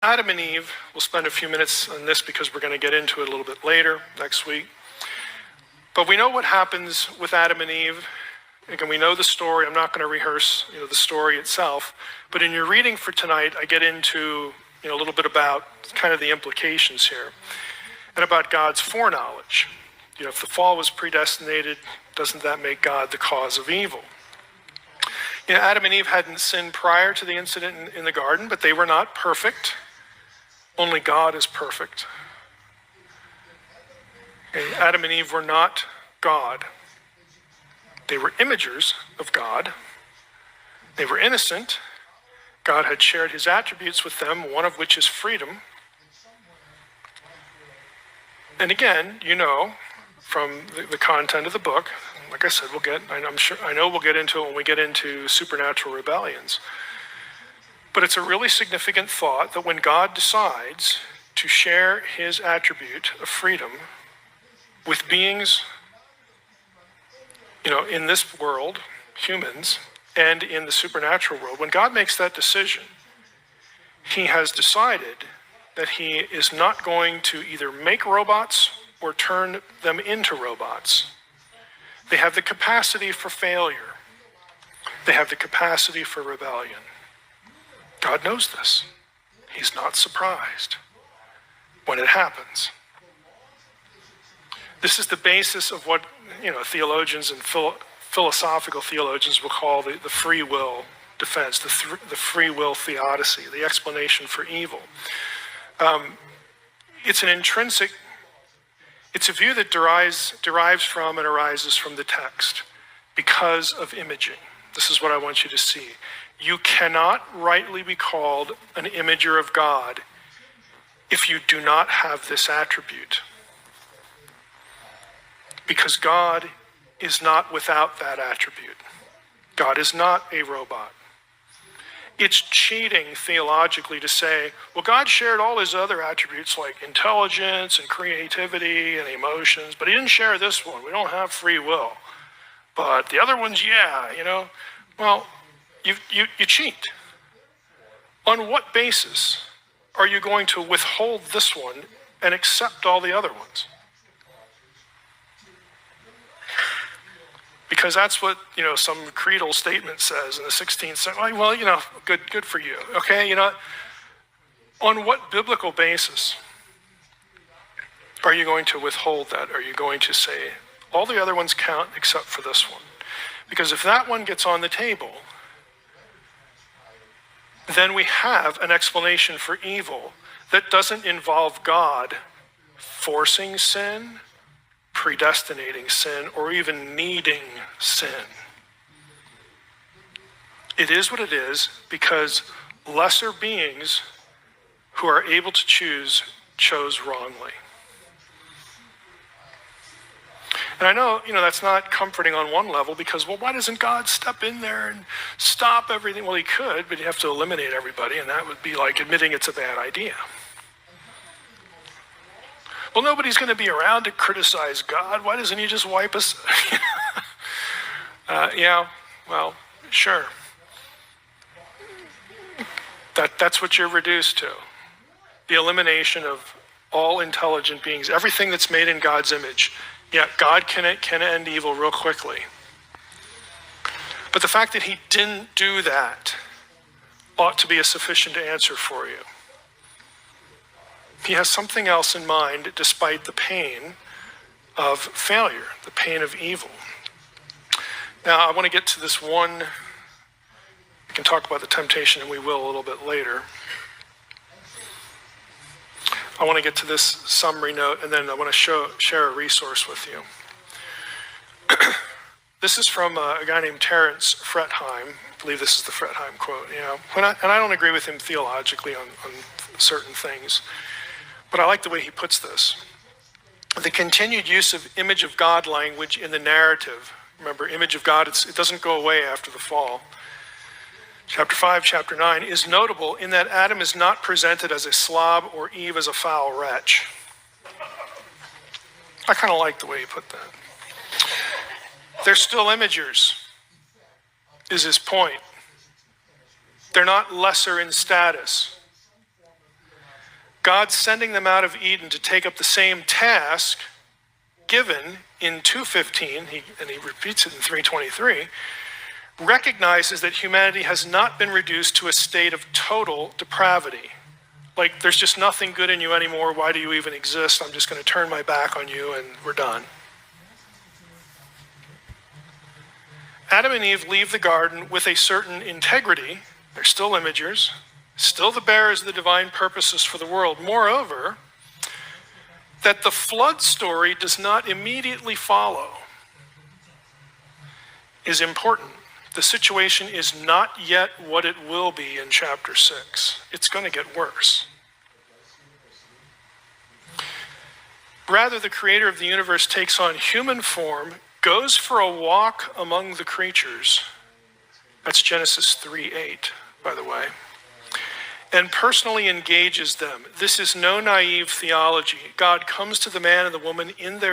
Adam and Eve, we'll spend a few minutes on this because we're going to get into it a little bit later next week. But we know what happens with Adam and Eve. Again, we know the story. I'm not going to rehearse, the story itself. But in your reading for tonight, I get into, a little bit about kind of the implications here and about God's foreknowledge. If the fall was predestinated, doesn't that make God the cause of evil? Adam and Eve hadn't sinned prior to the incident in the garden, but they were not perfect. Only God is perfect. Adam and Eve were not God. They were imagers of God. They were innocent. God had shared his attributes with them, one of which is freedom. And again, from the content of the book, like I said, I know we'll get into it when we get into supernatural rebellions. But it's a really significant thought that when God decides to share his attribute of freedom with beings, in this world, humans, and in the supernatural world, when God makes that decision, he has decided that he is not going to either make robots or turn them into robots. They have the capacity for failure. They have the capacity for rebellion. God knows this. He's not surprised when it happens. This is the basis of what theologians and philosophical theologians will call the free will defense, the free will theodicy, the explanation for evil. It's a view that derives from and arises from the text because of imaging. This is what I want you to see. You cannot rightly be called an imager of God if you do not have this attribute. Because God is not without that attribute. God is not a robot. It's cheating theologically to say, well, God shared all his other attributes like intelligence and creativity and emotions, but he didn't share this one. We don't have free will. But the other ones, yeah, Well, you cheat. On what basis are you going to withhold this one and accept all the other ones? Because that's what, some creedal statement says in the 16th century. Well, good for you. Okay, on what biblical basis are you going to withhold that? Are you going to say, all the other ones count except for this one? Because if that one gets on the table, then we have an explanation for evil that doesn't involve God forcing sin, predestinating sin, or even needing sin. It is what it is because lesser beings who are able to choose chose wrongly. And I know, that's not comforting on one level because, well, why doesn't God step in there and stop everything? Well, he could, but you have to eliminate everybody, and that would be like admitting it's a bad idea. Well, nobody's going to be around to criticize God. Why doesn't he just wipe us? Well, sure. That's what you're reduced to. The elimination of all intelligent beings, everything that's made in God's image. Yeah, God can end evil real quickly. But the fact that he didn't do that ought to be a sufficient answer for you. He has something else in mind despite the pain of failure, the pain of evil. Now, I want to get to this one. We can talk about the temptation, and we will a little bit later. I want to get to this summary note, and then I want to share a resource with you. This is from a guy named Terence Fretheim. I believe this is the Fretheim quote. And I don't agree with him theologically on certain things, but I like the way he puts this. The continued use of image of God language in the narrative. Remember, image of God, it doesn't go away after the fall. Chapter 5, chapter 9 is notable in that Adam is not presented as a slob or Eve as a foul wretch. I kind of like the way he put that. They're still imagers, is his point. They're not lesser in status. God sending them out of Eden to take up the same task given in 2:15, and he repeats it in 3:23, recognizes that humanity has not been reduced to a state of total depravity. Like, there's just nothing good in you anymore. Why do you even exist? I'm just going to turn my back on you and we're done. Adam and Eve leave the garden with a certain integrity. They're still imagers, still the bearers of the divine purposes for the world. Moreover, that the flood story does not immediately follow is important. The situation is not yet what it will be in chapter 6. It's going to get worse. Rather, the creator of the universe takes on human form, goes for a walk among the creatures. That's Genesis 3:8, by the way. And personally engages them. This is no naive theology. God comes to the man and the woman in their